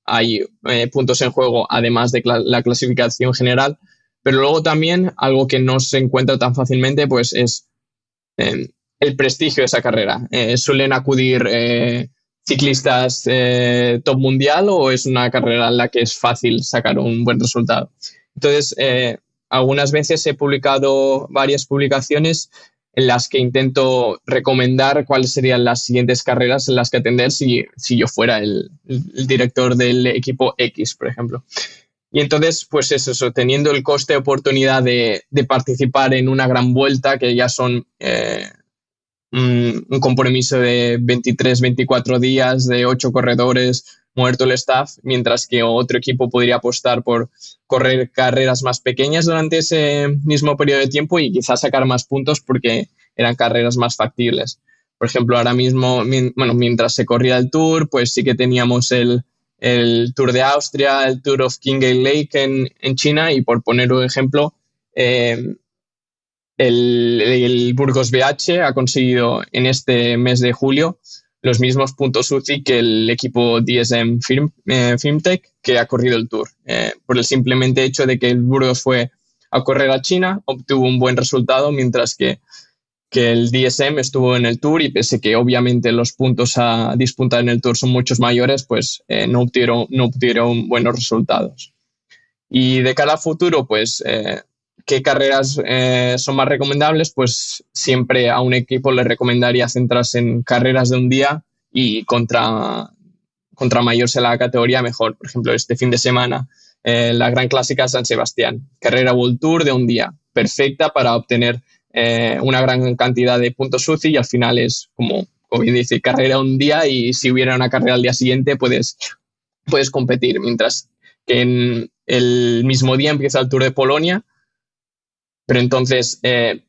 hay puntos en juego, además de la clasificación general. Pero luego también algo que no se encuentra tan fácilmente, pues es el prestigio de esa carrera. ¿Suelen acudir ciclistas top mundial o es una carrera en la que es fácil sacar un buen resultado? Entonces, algunas veces he publicado varias publicaciones en las que intento recomendar cuáles serían las siguientes carreras en las que atender si yo fuera el director del equipo X, por ejemplo. Y entonces, pues es eso, teniendo el coste de oportunidad de participar en una gran vuelta, que ya son un compromiso de 23, 24 días, de 8 corredores, muerto el staff, mientras que otro equipo podría apostar por correr carreras más pequeñas durante ese mismo periodo de tiempo y quizás sacar más puntos porque eran carreras más factibles. Por ejemplo, ahora mismo, mientras se corría el Tour, pues sí que teníamos el Tour de Austria, el Tour of Qinghai Lake en China, y por poner un ejemplo, el Burgos BH ha conseguido en este mes de julio los mismos puntos UCI que el equipo DSM Firmtech, que ha corrido el Tour, por el simplemente hecho de que el Burgos fue a correr a China, obtuvo un buen resultado, mientras que el DSM estuvo en el Tour y pese que obviamente los puntos a disputar en el Tour son muchos mayores, pues no obtuvieron buenos resultados. Y de cara al futuro, pues, ¿qué carreras son más recomendables? Pues siempre a un equipo le recomendaría centrarse en carreras de un día y contra mayor sea la categoría, mejor. Por ejemplo, este fin de semana, la Gran Clásica San Sebastián, carrera World Tour de un día, perfecta para obtener una gran cantidad de puntos UCI y al final es como bien dice, carrera un día y si hubiera una carrera al día siguiente puedes competir, mientras que en el mismo día empieza el Tour de Polonia, pero entonces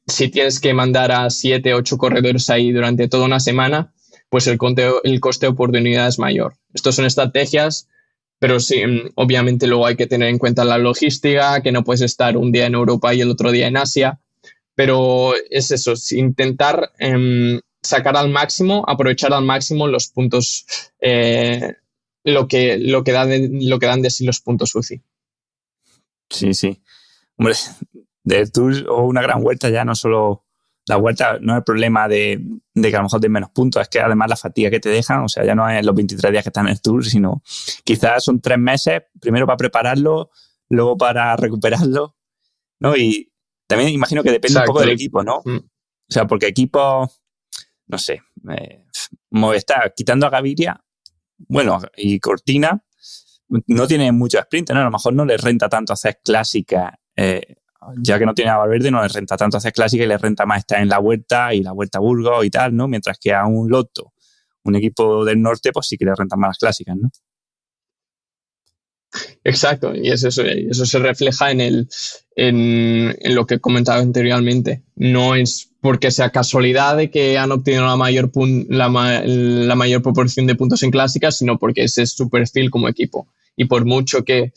si tienes que mandar a 7, 8 corredores ahí durante toda una semana, pues el coste de oportunidad es mayor. Estas son estrategias, pero sí, obviamente luego hay que tener en cuenta la logística, que no puedes estar un día en Europa y el otro día en Asia, pero es eso, es intentar sacar al máximo, aprovechar al máximo los puntos, lo que dan de sí los puntos UCI. Sí, sí. Hombre, del Tour o una gran vuelta ya no solo... La vuelta no es el problema de que a lo mejor den menos puntos, es que además la fatiga que te dejan, o sea, ya no es los 23 días que están en el Tour, sino quizás son 3 meses, primero para prepararlo, luego para recuperarlo, ¿no? Y también imagino que depende un poco del equipo, ¿no? O sea, porque equipos, no sé, Movistar, quitando a Gaviria, bueno, y Cortina, no tienen mucho sprint, ¿no? A lo mejor no les renta tanto hacer clásicas, ya que no tiene a Valverde, no les renta tanto hacer clásica y les renta más estar en la Vuelta y la Vuelta a Burgos y tal, ¿no? Mientras que a un Lotto, un equipo del norte, pues sí que les rentan más las clásicas, ¿no? Exacto, y eso se refleja en lo que he comentado anteriormente. No es porque sea casualidad de que han obtenido la mayor proporción de puntos en clásicas, sino porque ese es su perfil como equipo. Y por mucho que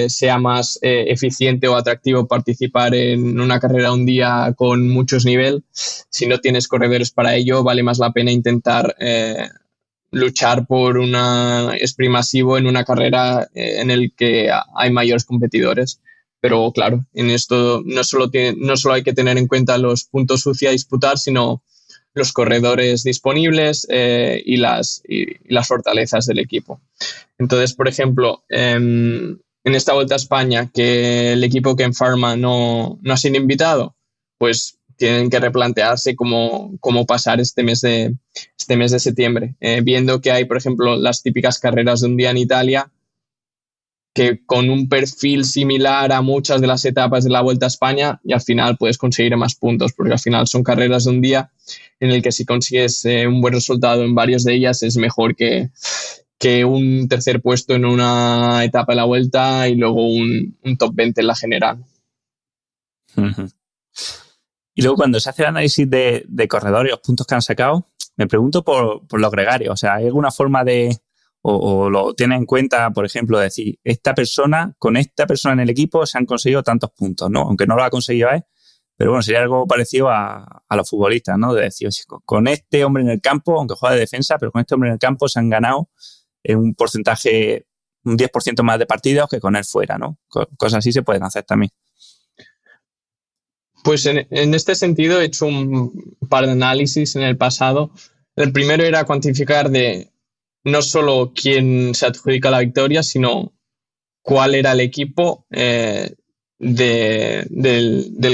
sea más eficiente o atractivo participar en una carrera un día con muchos niveles, si no tienes corredores para ello, vale más la pena intentar luchar por un sprint masivo en una carrera en el que hay mayores competidores. Pero claro, en esto no solo hay que tener en cuenta los puntos UCI a disputar, sino los corredores disponibles y las fortalezas del equipo. Entonces, por ejemplo, en esta Vuelta a España, que el equipo Ken Pharma no ha sido invitado, pues tienen que replantearse cómo pasar este mes de septiembre. Viendo que hay, por ejemplo, las típicas carreras de un día en Italia, que con un perfil similar a muchas de las etapas de la Vuelta a España y al final puedes conseguir más puntos, porque al final son carreras de un día en el que si consigues un buen resultado en varias de ellas es mejor que un tercer puesto en una etapa de la Vuelta y luego un top 20 en la general. Uh-huh. Y luego cuando se hace el análisis de corredores y los puntos que han sacado, me pregunto por los gregarios. O sea, ¿hay alguna forma de... o lo tienen en cuenta, por ejemplo, decir, con esta persona en el equipo se han conseguido tantos puntos, ¿no? Aunque no lo ha conseguido él, pero bueno, sería algo parecido a los futbolistas, ¿no? De decir, con este hombre en el campo, aunque juega de defensa, pero con este hombre en el campo se han ganado un porcentaje, un 10% más de partidos que con él fuera, ¿no? Cosas así se pueden hacer también. Pues en este sentido he hecho un par de análisis en el pasado. El primero era cuantificar de no solo quién se adjudica la victoria, sino cuál era el equipo del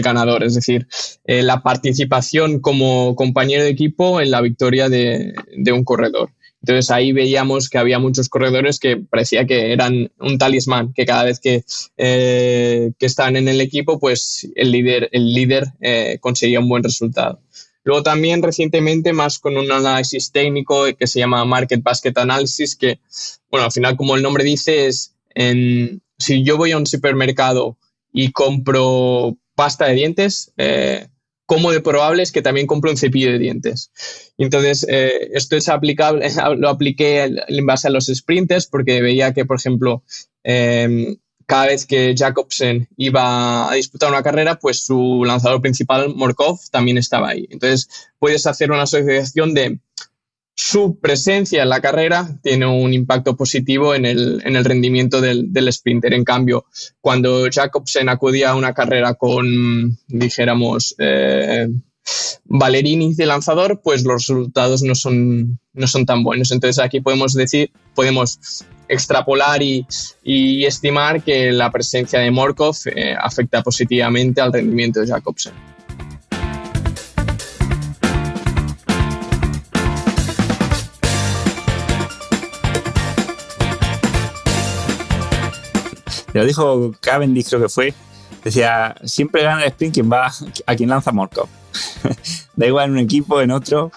ganador. Es decir, la participación como compañero de equipo en la victoria de un corredor. Entonces ahí veíamos que había muchos corredores que parecía que eran un talismán, que cada vez que estaban en el equipo, pues el líder conseguía un buen resultado. Luego también recientemente más con un análisis técnico que se llama Market Basket Analysis, que bueno, al final como el nombre dice es si yo voy a un supermercado y compro pasta de dientes, ¿cómo de probable es que también compro un cepillo de dientes? Entonces, esto es aplicable, lo apliqué en base a los sprinters porque veía que, por ejemplo, cada vez que Jacobsen iba a disputar una carrera, pues su lanzador principal, Morkov, también estaba ahí. Entonces, puedes hacer una asociación de su presencia en la carrera tiene un impacto positivo en el rendimiento del sprinter. En cambio, cuando Jacobsen acudía a una carrera con, dijéramos, Ballerini de lanzador, pues los resultados no son tan buenos. Entonces aquí podemos extrapolar y estimar que la presencia de Morkov afecta positivamente al rendimiento de Jacobsen. Lo dijo Cavendish, creo que fue. Decía, siempre gana el sprint quien va a quien lanza Morkov. Da igual en un equipo, en otro.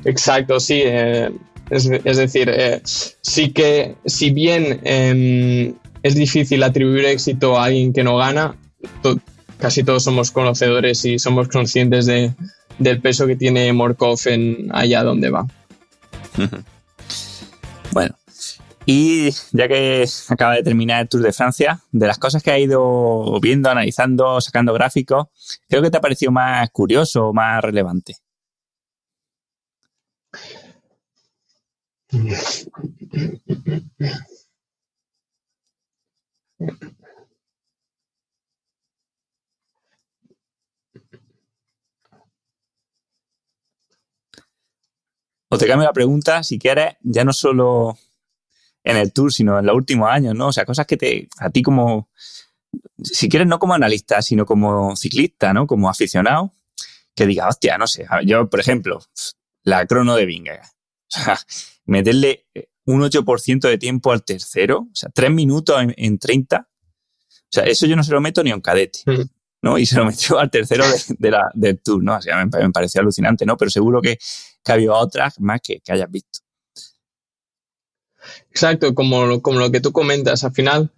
Exacto, sí. Es decir, sí que si bien es difícil atribuir éxito a alguien que no gana, casi todos somos conocedores y somos conscientes del peso que tiene Morkov en allá donde va. Bueno, y ya que acaba de terminar el Tour de Francia, de las cosas que ha ido viendo, analizando, sacando gráficos, creo que te ha parecido más curioso o más relevante. O te cambio la pregunta, si quieres, ya no solo en el Tour, sino en los últimos años, ¿no? O sea, cosas que a ti como, si quieres, no como analista, sino como ciclista, ¿no? Como aficionado, que diga, hostia, no sé, yo, por ejemplo, la crono de Vingegaard. O sea, meterle un 8% de tiempo al tercero, o sea, 3 minutos en 30. O sea, eso yo no se lo meto ni a un cadete, ¿no? Y se lo metió al tercero del Tour, ¿no? O sea, me pareció alucinante, ¿no? Pero seguro que ha habido otras más que hayas visto. Exacto, como lo que tú comentas, al final,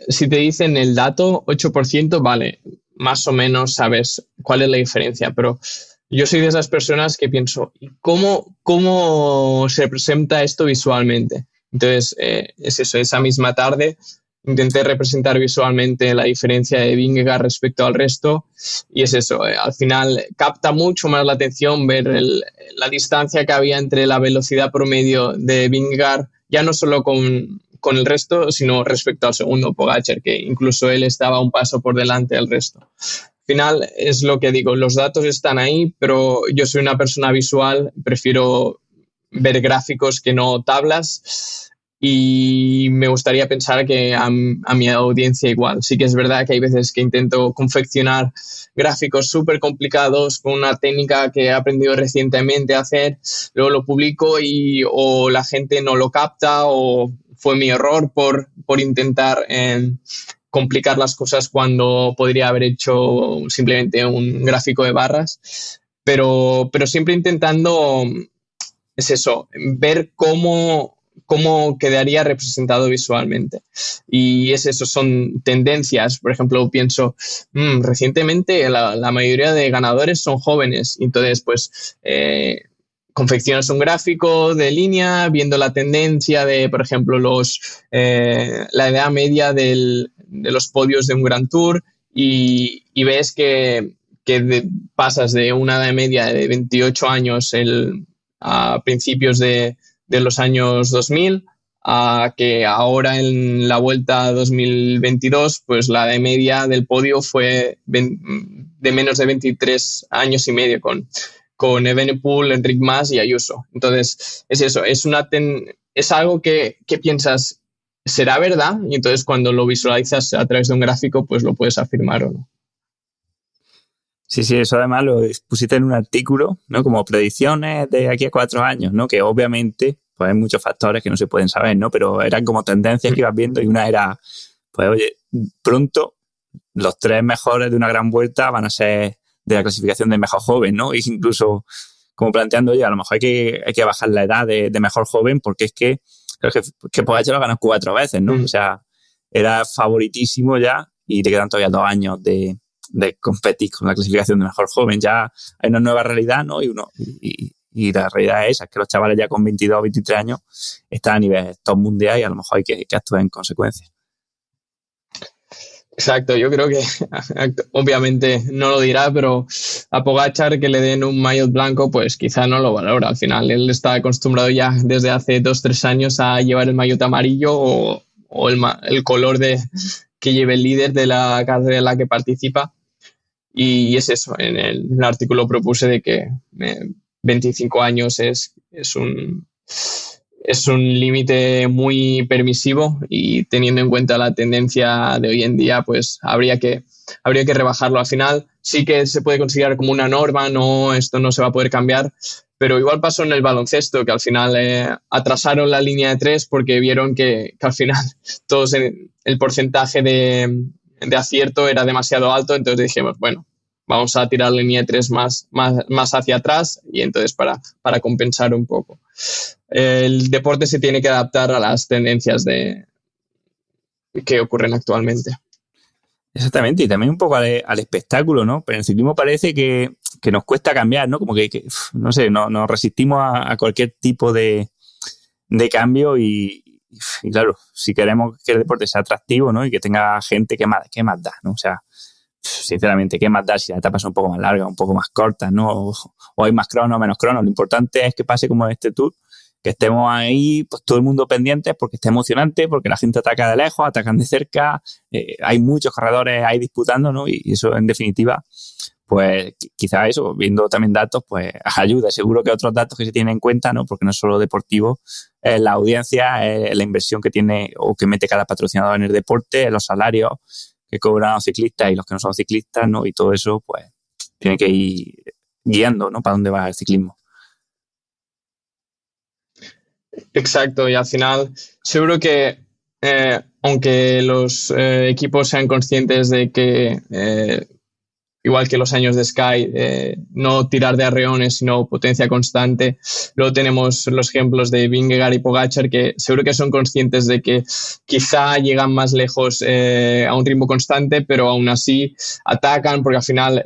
si te dicen el dato 8%, vale, más o menos sabes cuál es la diferencia, pero yo soy de esas personas que pienso, ¿cómo se presenta esto visualmente? Entonces, es eso, esa misma tarde intenté representar visualmente la diferencia de Vingegaard respecto al resto y es eso, al final capta mucho más la atención ver la distancia que había entre la velocidad promedio de Vingegaard, ya no solo con el resto, sino respecto al segundo, Pogačar, que incluso él estaba un paso por delante del resto. Al final es lo que digo, los datos están ahí, pero yo soy una persona visual, prefiero ver gráficos que no tablas y me gustaría pensar que a mi audiencia igual. Sí que es verdad que hay veces que intento confeccionar gráficos súper complicados con una técnica que he aprendido recientemente a hacer, luego lo publico o la gente no lo capta o fue mi error por intentar complicar las cosas cuando podría haber hecho simplemente un gráfico de barras, pero siempre intentando, es eso, ver cómo quedaría representado visualmente. Y es eso, son tendencias. Por ejemplo, pienso, recientemente la mayoría de ganadores son jóvenes, entonces pues confeccionas un gráfico de línea viendo la tendencia de, por ejemplo, la edad media de los podios de un Grand Tour y ves que pasas de una edad media de 28 años a principios de los años 2000 a que ahora en la Vuelta 2022 pues la edad media del podio fue de menos de 23 años y medio con Evenepoel, Enric Mas y Ayuso. Entonces es eso, es algo que piensas, ¿será verdad? Y entonces cuando lo visualizas a través de un gráfico pues lo puedes afirmar o no. Sí, eso además lo pusiste en un artículo, ¿no? Como predicciones de aquí a 4 años, ¿no? Que obviamente pues hay muchos factores que no se pueden saber, ¿no? Pero eran como tendencias que ibas viendo y una era, pues oye, pronto los 3 mejores de una gran vuelta van a ser de la clasificación de mejor joven, ¿no? Y incluso como planteando, oye, a lo mejor hay que bajar la edad de mejor joven porque es que Pogačar lo ganó 4 veces, ¿no? O sea, era favoritísimo ya y le quedan todavía 2 años de competir con la clasificación de mejor joven. Ya hay una nueva realidad, ¿no? Y la realidad es que los chavales ya con 22 o 23 años están a nivel top mundial y a lo mejor hay que actuar en consecuencia. Exacto, yo creo que obviamente no lo dirá, pero a Pogačar que le den un maillot blanco, pues quizá no lo valora. Al final, él está acostumbrado ya desde hace 2, 3 años a llevar el maillot amarillo o el color que lleve el líder de la carrera en la que participa. Y es eso, en el artículo propuse de que 25 años es un límite muy permisivo y teniendo en cuenta la tendencia de hoy en día, pues habría que rebajarlo. Al final sí que se puede considerar como una norma, no, esto no se va a poder cambiar, pero igual pasó en el baloncesto, que al final atrasaron la línea de tres porque vieron que al final todos el porcentaje de acierto era demasiado alto, entonces dijimos, bueno, vamos a tirar la línea de tres más hacia atrás y entonces para compensar un poco. El deporte se tiene que adaptar a las tendencias que ocurren actualmente. Exactamente, y también un poco al espectáculo, ¿no? Pero en el ciclismo parece que nos cuesta cambiar, ¿no? Como que no sé, nos resistimos a cualquier tipo de cambio y claro, si queremos que el deporte sea atractivo, ¿no? Y que tenga gente, ¿qué más da, ¿no? O sea, sinceramente, ¿qué más da si las etapas son un poco más largas, un poco más cortas, ¿no? O hay más crono o menos crono. Lo importante es que pase como en este Tour, que estemos ahí, pues todo el mundo pendientes porque está emocionante, porque la gente ataca de lejos, atacan de cerca, hay muchos corredores ahí disputando, ¿no? Y eso, en definitiva, pues quizá eso, viendo también datos, pues ayuda. Seguro que otros datos que se tienen en cuenta, ¿no? Porque no es solo deportivo, la audiencia, la inversión que tiene o que mete cada patrocinador en el deporte, los salarios que cobran los ciclistas y los que no son ciclistas, ¿no? Y todo eso, pues, tiene que ir guiando, ¿no? Para dónde va el ciclismo. Exacto, y al final seguro que aunque los equipos sean conscientes de que igual que los años de Sky, no tirar de arreones, sino potencia constante. Luego tenemos los ejemplos de Vingegaard y Pogačar, que seguro que son conscientes de que quizá llegan más lejos a un ritmo constante, pero aún así atacan, porque al final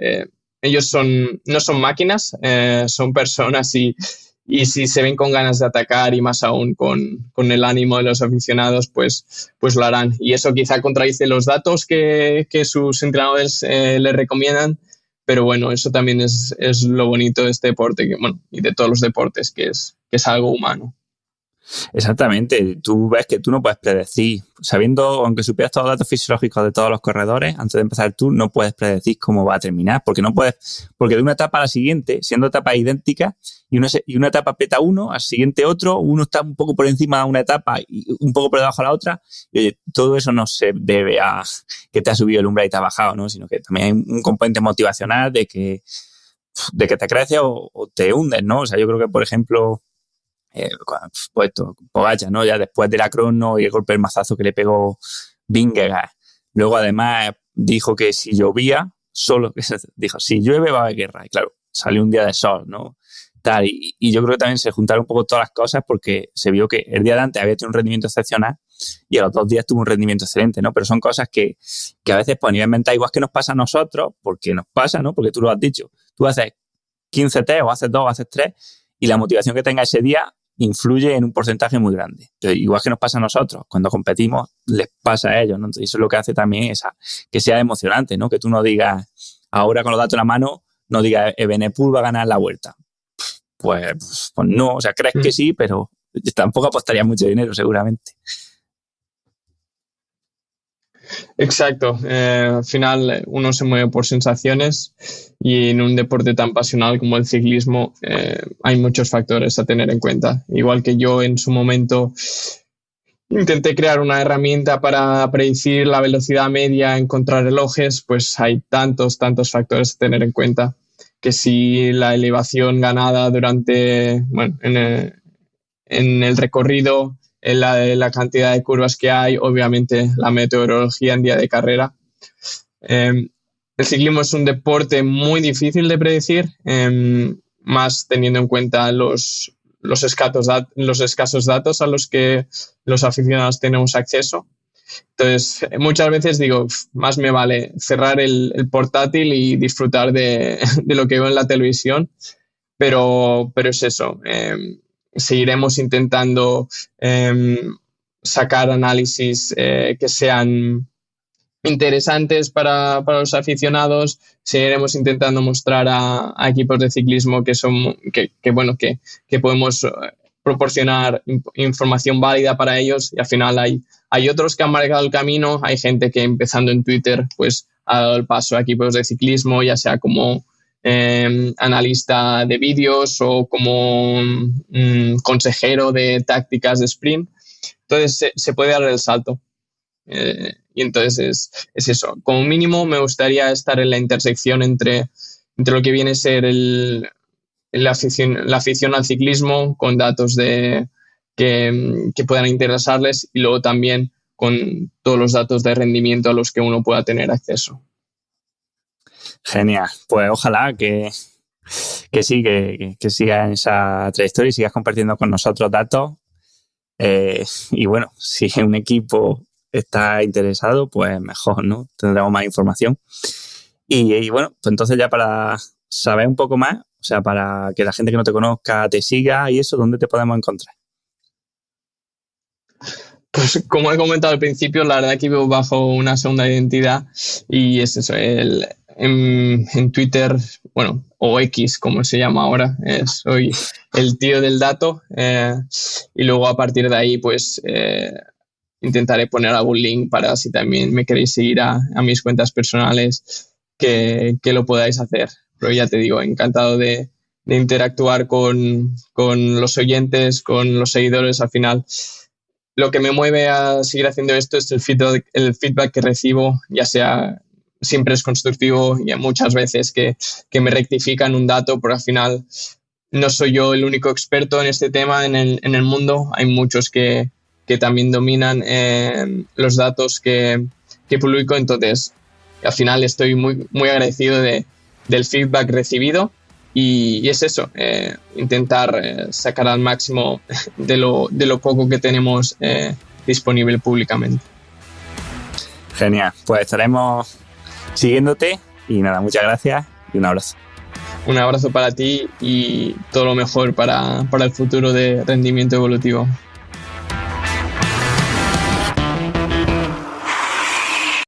ellos no son máquinas, son personas y si se ven con ganas de atacar y más aún con el ánimo de los aficionados, pues lo harán. Y eso quizá contradice los datos que sus entrenadores les recomiendan, pero bueno, eso también es lo bonito de este deporte y de todos los deportes, que es algo humano. Exactamente, tú ves que tú no puedes predecir, sabiendo, aunque supieras todos los datos fisiológicos de todos los corredores, antes de empezar tú no puedes predecir cómo va a terminar, porque de una etapa a la siguiente, siendo etapas idénticas, y una etapa peta uno, al siguiente otro, uno está un poco por encima de una etapa y un poco por debajo de la otra, y oye, todo eso no se debe a que te ha subido el umbral y te ha bajado, ¿no? Sino que también hay un componente motivacional de que te creces o te hundes, ¿no? O sea, yo creo que, por ejemplo, pues Pogačar, ¿no? Ya después de la crono y el golpe del mazazo que le pegó Vingegaard. Luego, además, dijo que si llovía, dijo, si llueve va a haber guerra. Y claro, salió un día de sol, ¿no? Tal, y yo creo que también se juntaron un poco todas las cosas porque se vio que el día de antes había tenido un rendimiento excepcional y a los 2 días tuvo un rendimiento excelente, ¿no? Pero son cosas que a veces, pues, a nivel mental, igual que nos pasa a nosotros, porque nos pasa, ¿no? Porque tú lo has dicho. Tú haces 15 test o haces 2 o haces 3 y la motivación que tenga ese día influye en un porcentaje muy grande. Entonces, igual que nos pasa a nosotros, cuando competimos, les pasa a ellos, ¿no? Entonces, eso es lo que hace también que sea emocionante, ¿no? Que tú no digas, ahora con los datos en la mano, no digas, Evenepoel va a ganar la Vuelta. Pues no, o sea, crees que sí, pero tampoco apostaría mucho dinero, seguramente. Exacto. Al final uno se mueve por sensaciones y en un deporte tan pasional como el ciclismo hay muchos factores a tener en cuenta. Igual que yo en su momento intenté crear una herramienta para predecir la velocidad media en contrarrelojes, pues hay tantos factores a tener en cuenta que si la elevación ganada durante, en el recorrido, en la cantidad de curvas que hay, obviamente la meteorología en día de carrera. El ciclismo es un deporte muy difícil de predecir, más teniendo en cuenta los escasos datos a los que los aficionados tenemos acceso. Entonces, muchas veces digo, más me vale cerrar el portátil y disfrutar de lo que veo en la televisión, pero es eso. Seguiremos intentando sacar análisis que sean interesantes para los aficionados. Seguiremos intentando mostrar a equipos de ciclismo que podemos proporcionar información válida para ellos, y al final hay otros que han marcado el camino. Hay gente que, empezando en Twitter, pues ha dado el paso a equipos de ciclismo, ya sea como analista de vídeos o como consejero de tácticas de sprint. Entonces se puede dar el salto. Y entonces es eso. Como mínimo me gustaría estar en la intersección entre lo que viene a ser la afición al ciclismo, con datos que puedan interesarles, y luego también con todos los datos de rendimiento a los que uno pueda tener acceso. Genial. Pues ojalá que sigas en esa trayectoria y sigas compartiendo con nosotros datos. Y bueno, si un equipo está interesado, pues mejor, ¿no? Tendremos más información. Y bueno, pues entonces ya para saber un poco más, o sea, para que la gente que no te conozca te siga y eso, ¿dónde te podemos encontrar? Pues como he comentado al principio, la verdad que vivo bajo una segunda identidad, y es eso, en Twitter, bueno, o X como se llama ahora, soy el tío del dato, y luego a partir de ahí pues intentaré poner algún link para, si también me queréis seguir a mis cuentas personales, que lo podáis hacer. Pero ya te digo, encantado de interactuar con los oyentes, con los seguidores. Al final, lo que me mueve a seguir haciendo esto es el feedback que recibo, ya sea, siempre es constructivo, y muchas veces que me rectifican un dato, porque al final no soy yo el único experto en este tema en el mundo. Hay muchos que también dominan los datos que publico. Entonces, al final estoy muy, muy agradecido del feedback recibido, y es eso, intentar sacar al máximo de lo poco que tenemos disponible públicamente. Genial, pues estaremos siguiéndote y nada, muchas gracias y un abrazo. Un abrazo para ti y todo lo mejor para el futuro de Rendimiento Evolutivo.